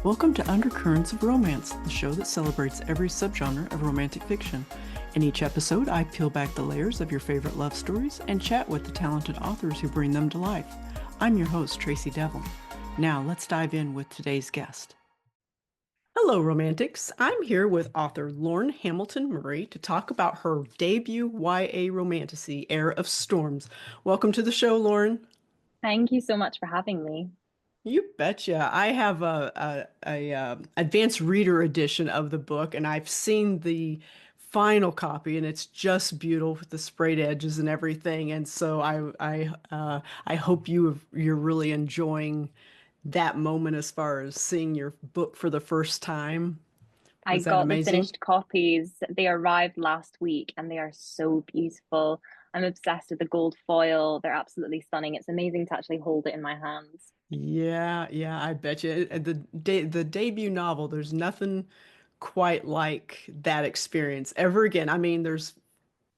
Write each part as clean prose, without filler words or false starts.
Welcome to Undercurrents of Romance, the show that celebrates every subgenre of romantic fiction. In each episode, I peel back the layers of your favorite love stories and chat with the talented authors who bring them to life. I'm your host, Tracey Devlyn. Now, let's dive in with today's guest. Hello, Romantics. I'm here with author Lauryn Hamilton Murray to talk about her debut YA romantasy, HEIR of Storms. Welcome to the show, Lauryn. Thank you so much for having me. You betcha. I have a advanced reader edition of the book, and I've seen the final copy, and it's just beautiful with the sprayed edges and everything. And so I hope you're really enjoying that moment as far as seeing your book for the first time. I Was that got the amazing? finished copies. They arrived last week and they are so beautiful. I'm obsessed with the gold foil. They're absolutely stunning. It's amazing to actually hold it in my hands. Yeah, yeah, I bet you. The debut novel, there's nothing quite like that experience ever again. I mean, there's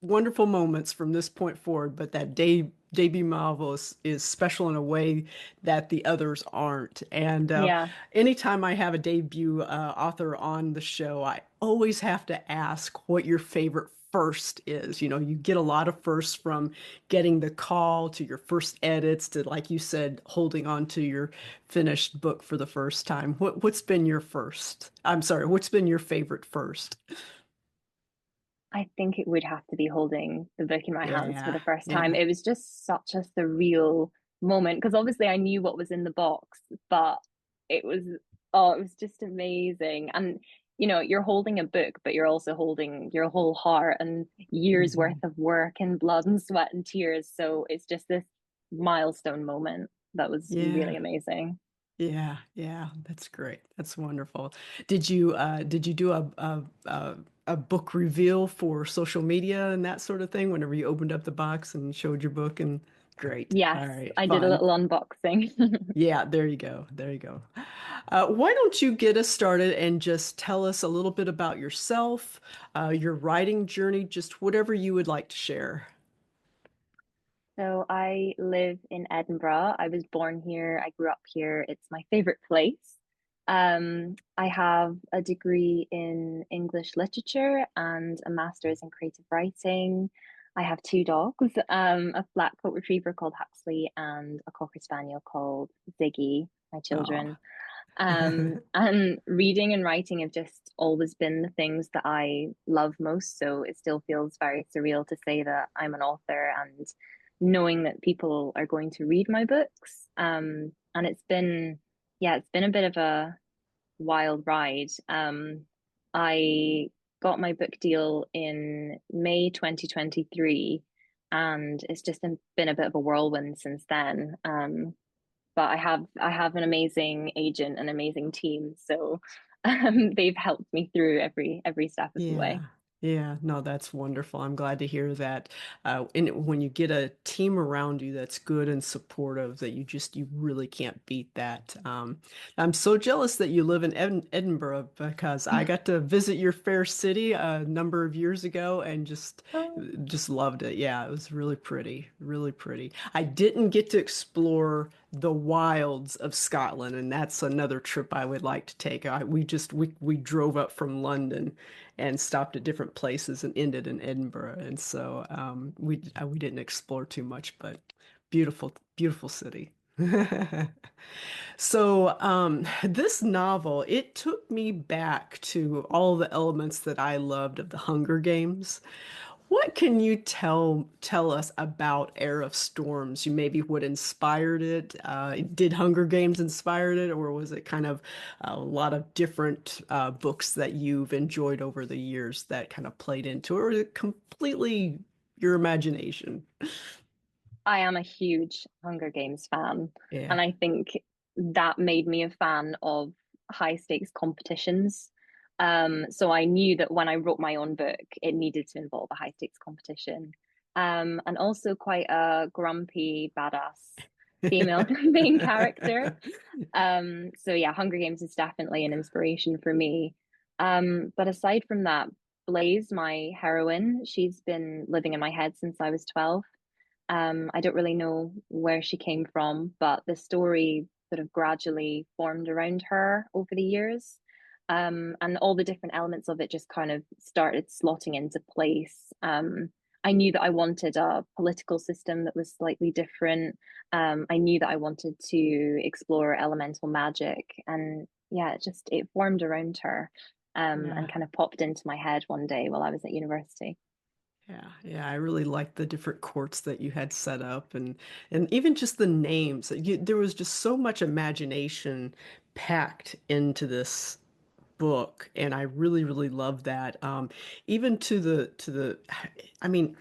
wonderful moments from this point forward, but that debut novel is special in a way that the others aren't. And Yeah. anytime I have a debut author on the show, I always have to ask what your favorite first is. You know, you get a lot of firsts from getting the call to your first edits to, like you said, holding on to your finished book for the first time. What's been your first? I'm sorry, what's been your favorite first? I think it would have to be holding the book in my hands for Yeah, the first time. yeah. It was just such a surreal moment because obviously I knew what was in the box, but it was it was just amazing. And you're holding a book, but you're also holding your whole heart and years worth Mhm. of work and blood and sweat and tears. So it's just this milestone moment that was really Yeah. amazing. Yeah, yeah, that's great. That's wonderful. Did you do a book reveal for social media and that sort of thing whenever you opened up the box and showed your book and great. All Yes, right, I did a fun. little unboxing. Yeah, there you go. There you go. Why don't you get us started and just tell us a little bit about yourself, your writing journey, just whatever you would like to share. So I live in Edinburgh. I was born here. I grew up here. It's my favorite place. I have a degree in English literature and a master's in creative writing. I have two dogs, a black coat retriever called Huxley and a cocker spaniel called Ziggy, my Oh. children. And reading and writing have just always been the things that I love most. So it still feels very surreal to say that I'm an author and knowing that people are going to read my books. And yeah, it's been a bit of a wild ride. I got my book deal in May 2023, and it's just been a bit of a whirlwind since then. But I have an amazing agent, an amazing team, so they've helped me through every step of the way. Yeah. Yeah, no, that's wonderful. I'm glad to hear that. And when you get a team around you that's good and supportive, that you really can't beat that. I'm so jealous that you live in Edinburgh because I got to visit your fair city a number of years ago and Oh, just loved it. Yeah, it was really pretty, really pretty. I didn't get to explore the wilds of Scotland, and that's another trip I would like to take. We drove up from London and stopped at different places and ended in Edinburgh, and so we didn't explore too much, but beautiful, beautiful city. So, this novel, it took me back to all the elements that I loved of the Hunger Games. What can you tell us about Heir of Storms? You maybe what inspired it? Did Hunger Games inspired it, or was it kind of a lot of different books that you've enjoyed over the years that kind of played into it, or is it completely your imagination? I am a huge Hunger Games fan, Yeah. and I think that made me a fan of high stakes competitions. So I knew that when I wrote my own book, it needed to involve a high stakes competition. And also quite a grumpy, badass female main character. So yeah, Hunger Games is definitely an inspiration for me. But aside from that, Blaze, my heroine, she's been living in my head since I was 12. I don't really know where she came from, but the story sort of gradually formed around her over the years. And all the different elements of it just kind of started slotting into place. I knew that I wanted a political system that was slightly different. I knew that I wanted to explore elemental magic, and yeah, it formed around her, Yeah. and kind of popped into my head one day while I was at university. Yeah, I really liked the different courts that you had set up and even just the names. There was just so much imagination packed into this book, and I really, really love that. Even I mean,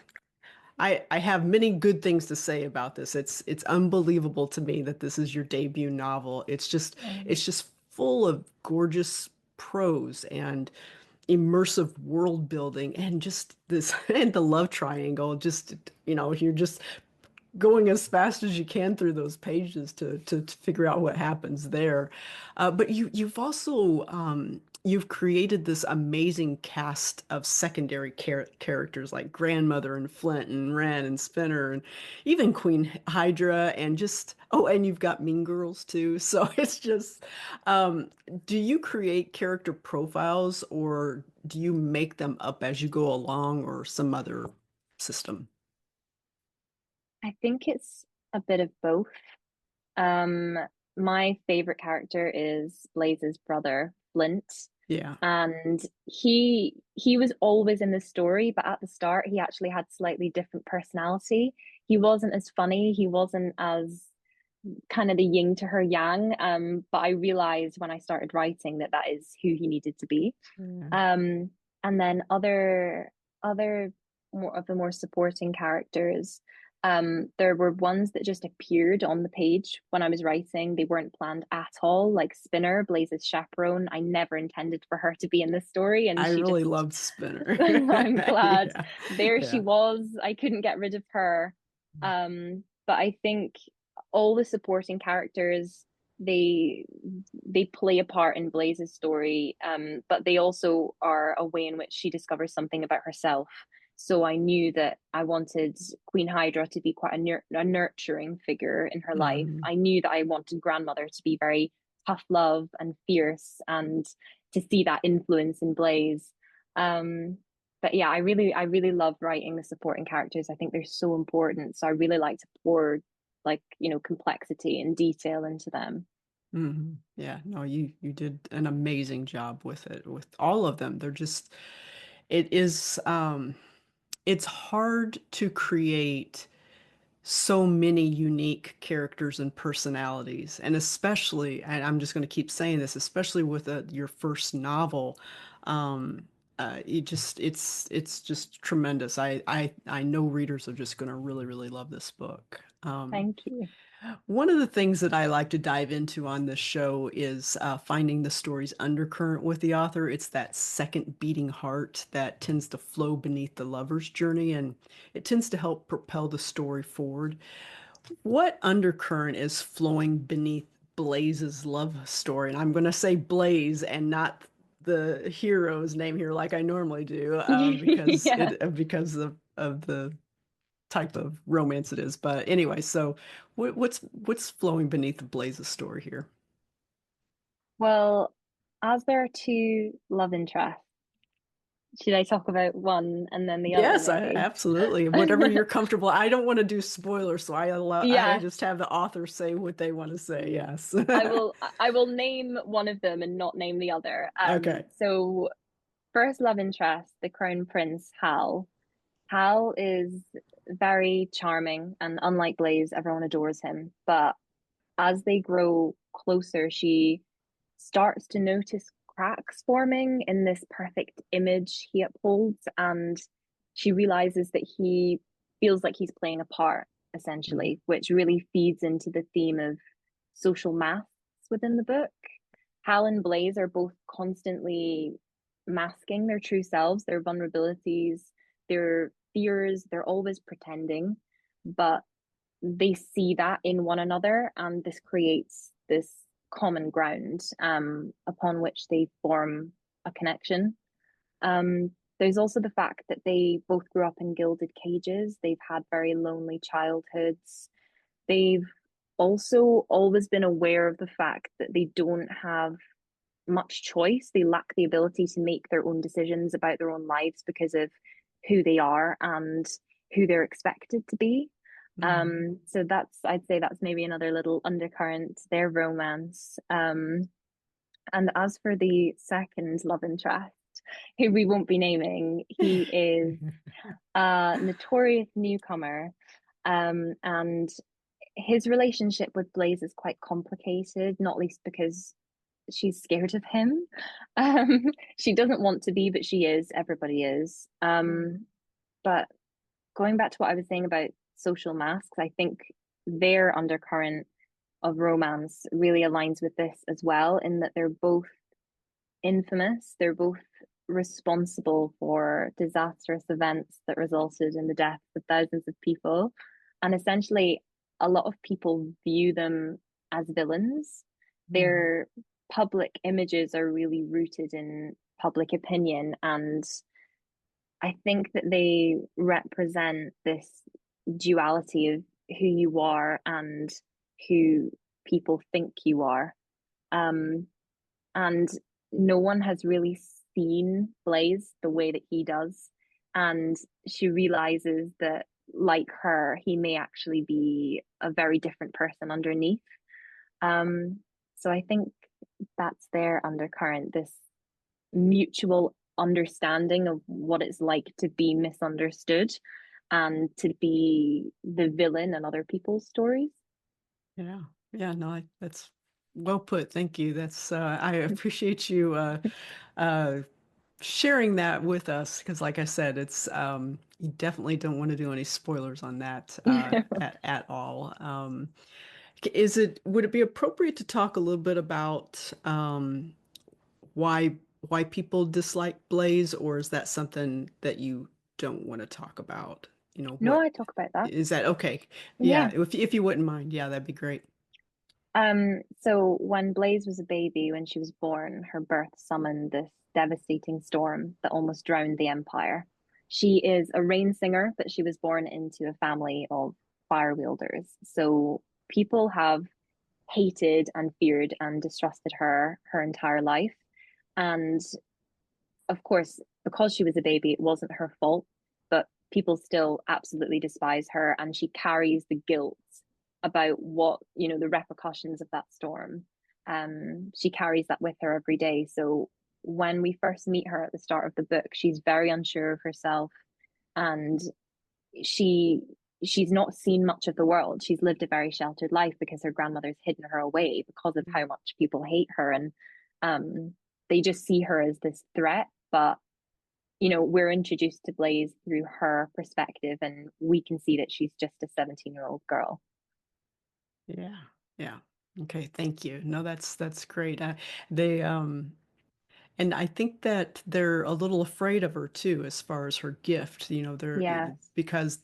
I have many good things to say about this. It's unbelievable to me that this is your debut novel. Um, It's just full of gorgeous prose and immersive world building and just this and the love triangle. Just, you're just going as fast as you can through those pages to figure out what happens there. But you've also you've created this amazing cast of secondary characters like Grandmother and Flint and Wren and Spinner and even Queen Hydra and just and you've got Mean Girls too. So it's just um, do you create character profiles or do you make them up as you go along or some other system? I think it's a bit of both. Um, my favorite character is Blaze's brother, Flint. Yeah. And he was always in the story, but at the start he actually had slightly different personality. He wasn't as funny, he wasn't as kind of the yin to her yang. But I realized when I started writing that that is who he needed to be. Yeah. Um, and then other more of the more supporting characters. There were ones that just appeared on the page when I was writing. They weren't planned at all, like Spinner, Blaze's chaperone. I never intended for her to be in this story, and I she really just, loved Spinner. I'm glad. Yeah. There she Yeah. was. I couldn't get rid of her. But I think all the supporting characters, they they play a part in Blaze's story, but they also are a way in which she discovers something about herself. So I knew that I wanted Queen Hydra to be quite a nurturing figure in her life. Mhm. I knew that I wanted Grandmother to be very tough love and fierce, and to see that influence in Blaze. Um, but yeah, I really love writing the supporting characters. I think they're so important. So I really like to pour, like, complexity and detail into them. Yeah, no, you did an amazing job with it, with all of them. It is it's hard to create so many unique characters and personalities, and especially, and I'm just going to keep saying this, especially with your first novel. It's just tremendous. I know readers are just going to really, really love this book. Thank you. One of the things that I like to dive into on this show is finding the story's undercurrent with the author. It's that second beating heart that tends to flow beneath the lover's journey, and it tends to help propel the story forward. What undercurrent is flowing beneath Blaze's love story? And I'm going to say Blaze and not the hero's name here like I normally do, Yeah. because of the type of romance it is. But anyway, so what's flowing beneath Blaze's story here? Well, as there are two love interests, should I talk about one and then the other Yes, maybe? absolutely. Whatever you're comfortable. I don't want to do spoilers, so I Yes, just have the author say what they want to say. Yes. I will name one of them and not name the other. Okay. So first love interest, the Crown Prince Hal. Hal is very charming, and unlike Blaze, everyone adores him. But as they grow closer, she starts to notice cracks forming in this perfect image he upholds, and she realizes that he feels like he's playing a part, essentially, which really feeds into the theme of social maths within the book. Hal and Blaze are both constantly masking their true selves, their vulnerabilities, their fears. They're always pretending, but they see that in one another, and this creates this common ground, upon which they form a connection. There's also the fact that they both grew up in gilded cages. They've had very lonely childhoods. They've also always been aware of the fact that they don't have much choice. They lack the ability to make their own decisions about their own lives because of who they are and who they're expected to be. Mm. So that's, I'd say that's maybe another little undercurrent, their romance. And as for the second love interest, who we won't be naming, he is a notorious newcomer. And his relationship with Blaze is quite complicated, not least because she's scared of him. Um, she doesn't want to be, but she is. Everybody is. But going back to what I was saying about social masks, I think their undercurrent of romance really aligns with this as well, in that they're both infamous. They're both responsible for disastrous events that resulted in the deaths of thousands of people. And essentially, a lot of people view them as villains. Mm. Their public images are really rooted in public opinion. And I think that they represent this duality of who you are and who people think you are. Um, and no one has really seen Blaze the way that he does. And she realizes that, like her, he may actually be a very different person underneath. Um, so I think that's their undercurrent, this mutual understanding of what it's like to be misunderstood and to be the villain in other people's stories. Yeah. Yeah, no, that's well put. Thank you. That's I appreciate you uh sharing that with us because like I said, it's you definitely don't want to do any spoilers on that at all. Is it would it be appropriate to talk a little bit about why why people dislike Blaze, or is that something that you don't want to talk about? You know, No, what I talk about that. is that okay? Yeah, Yeah. if you wouldn't mind, yeah, that'd be great. So when Blaze was a baby, when she was born, her birth summoned this devastating storm that almost drowned the Empire. She is a rain singer, but she was born into a family of fire wielders. So people have hated and feared and distrusted her entire life. And of course, because she was a baby, it wasn't her fault, but people still absolutely despise her, and she carries the guilt about what, the repercussions of that storm. She carries that with her every day. So when we first meet her at the start of the book, she's very unsure of herself, and she she's not seen much of the world. She's lived a very sheltered life because her grandmother's hidden her away because of how much people hate her, and they just see her as this threat. But we're introduced to Blaze through her perspective, and we can see that she's just a 17-year-old girl. Yeah, yeah. Okay, thank you. No, that's great. They and I think that they're a little afraid of her too, as far as her gift. You know, they're Yes. because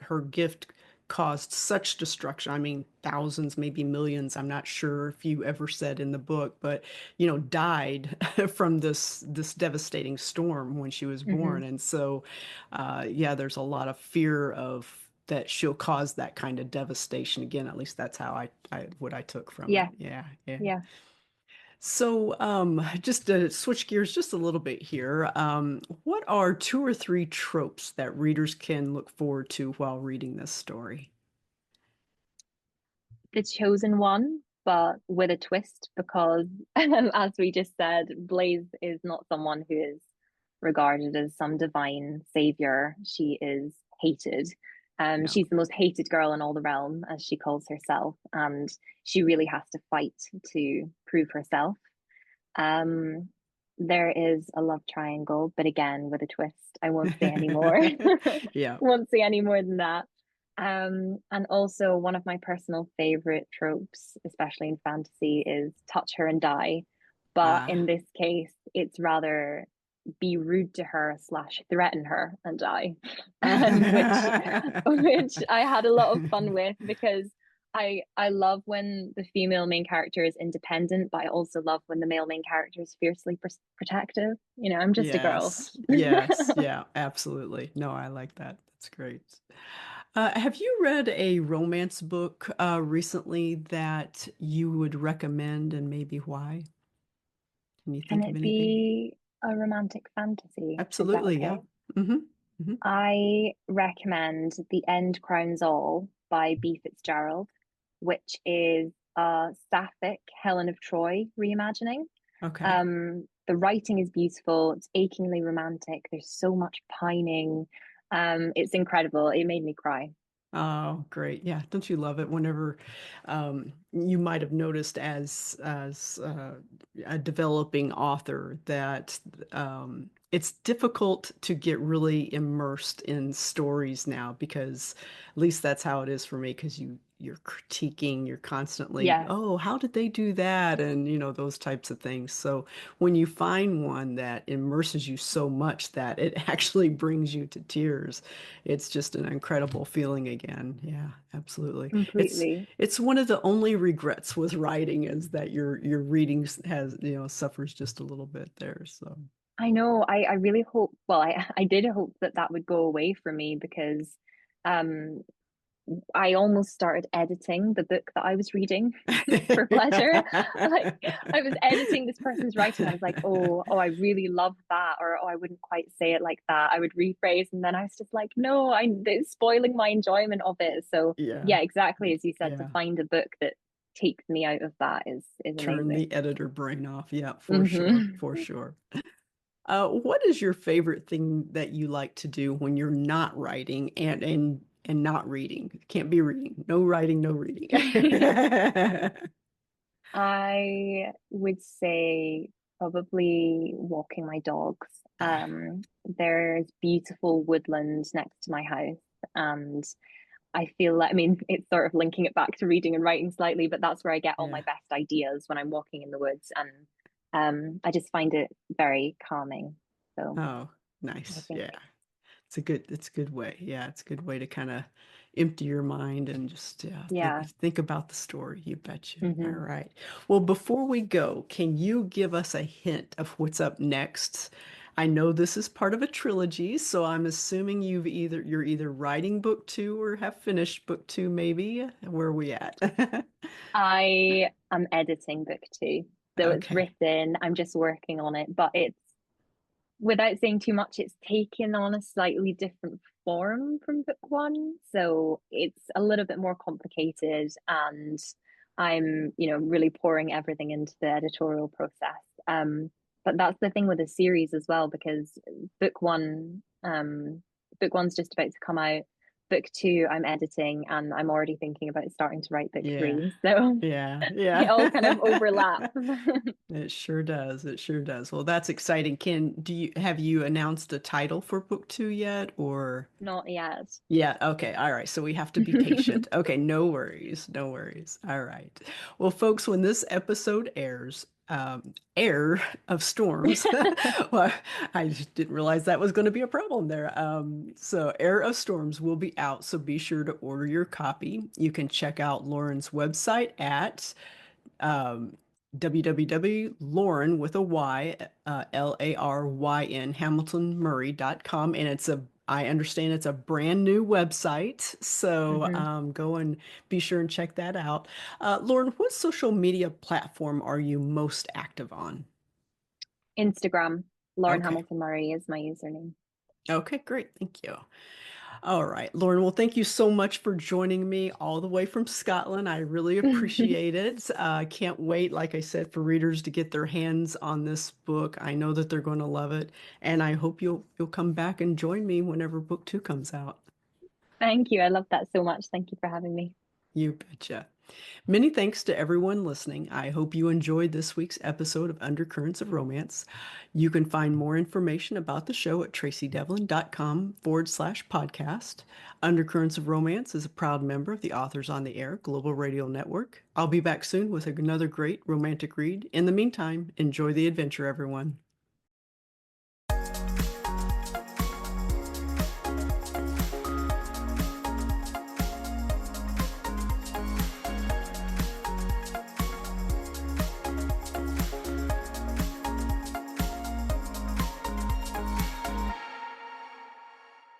her gift caused such destruction. I mean, thousands, maybe millions. I'm not sure if you ever said in the book, but died from this devastating storm when she was born. Mm-hmm. And so, yeah, there's a lot of fear of that she'll cause that kind of devastation again. At least that's how I what I took from it. Yeah. Yeah, yeah. Yeah. So, just to switch gears just a little bit here, what are two or three tropes that readers can look forward to while reading this story? The chosen one, but with a twist, because as we just said, Blaze is not someone who is regarded as some divine savior. She is hated. Yeah. She's the most hated girl in all the realm, as she calls herself, and she really has to fight to prove herself. Um, there is a love triangle, but again with a twist. I won't say any more. Yeah. Won't say any more than that. And also one of my personal favorite tropes, especially in fantasy, is touch her and die. But Ah. in this case, it's rather be rude to her slash threaten her and die, which I had a lot of fun with because I love when the female main character is independent, but I also love when the male main character is fiercely protective. I'm just a girl. Yes. Yes. Yeah, absolutely. No, I like that. That's great. Have you read a romance book recently that you would recommend and maybe why? Can you Can think of it anything? be a romantic fantasy? Is that Absolutely, yeah. okay? hmm hmm I recommend The End Crowns All by Bea Fitzgerald, which is a sapphic Helen of Troy reimagining. Okay. The writing is beautiful, it's achingly romantic, there's so much pining. It's incredible. It made me cry. Oh, great. Yeah. Don't you love it whenever you might have noticed as a developing author that it's difficult to get really immersed in stories now because at least that's how it is for me because you're critiquing, you're constantly, Yes, oh, how did they do that? And those types of things. So when you find one that immerses you so much that it actually brings you to tears, it's just an incredible feeling again. Yeah, absolutely. completely. It's one of the only regrets with writing is that your reading has, suffers just a little bit there. So, I know. I really hope, well, I did hope that that would go away for me because um, I almost started editing the book that I was reading for pleasure. Like I was editing this person's writing. I was like, oh, I really love that, or oh, I wouldn't quite say it like that. I would rephrase, and then I was just like, no, it's spoiling my enjoyment of it. So yeah, yeah, exactly as you said, to yeah. find a book that takes me out of that is Turn amazing. the editor brain off. Yeah, for sure, Hmm. for sure. What is your favorite thing that you like to do when you're not writing and not reading? Can't be reading. No writing, no reading. I would say probably walking my dogs. There's beautiful woodland next to my house, and I feel like, I mean, it's sort of linking it back to reading and writing slightly, but that's where I get all my Yeah. best ideas when I'm walking in the woods, and I just find it very calming. So Oh, I nice. think, Yeah. It's a good way. Yeah, it's a good way to kind of empty your mind and just think yeah. think about the story. You betcha. All Hmm. right. Well, before we go, can you give us a hint of what's up next? I know this is part of a trilogy, so I'm assuming you're either writing book two or have finished book two, maybe. Where are we at? I am editing book two, so it's Okay. written. I'm just working on it, but it's without saying too much, it's taken on a slightly different form from book one. So it's a little bit more complicated, and I'm, really pouring everything into the editorial process. But that's the thing with a series as well, because book one, book one's just about to come out. Book two, I'm editing, and I'm already thinking about starting to write book Yeah. three. So Yeah. it all kind of Yeah. overlaps. It sure does. It sure does. Well, that's exciting. Have you announced a title for book two yet or? Not yet. Yeah, okay. All right. So we have to be patient. Okay, no worries. No worries. All right. Well, folks, when this episode airs, Air of Storms. Well, I just didn't realize that was going to be a problem there. So Air of Storms will be out, so be sure to order your copy. You can check out Lauren's website at um, www.Lauryn with a Y, Laryn, HamiltonMurray.com. And I understand it's a brand new website. So Hmm. go and be sure and check that out. Lauren, what social media platform are you most active on? Instagram. Lauryn Okay. Hamilton Murray is my username. Okay, great. Thank you. All right, Lauren. Well, thank you so much for joining me all the way from Scotland. I really appreciate it. I can't wait, like I said, for readers to get their hands on this book. I know that they're going to love it, and I hope you'll come back and join me whenever book two comes out. Thank you. I love that so much. Thank you for having me. You betcha. Many thanks to everyone listening. I hope you enjoyed this week's episode of Undercurrents of Romance. You can find more information about the show at tracydevlyn.com/podcast. Undercurrents of Romance is a proud member of the Authors on the Air Global Radio Network. I'll be back soon with another great romantic read. In the meantime, enjoy the adventure, everyone.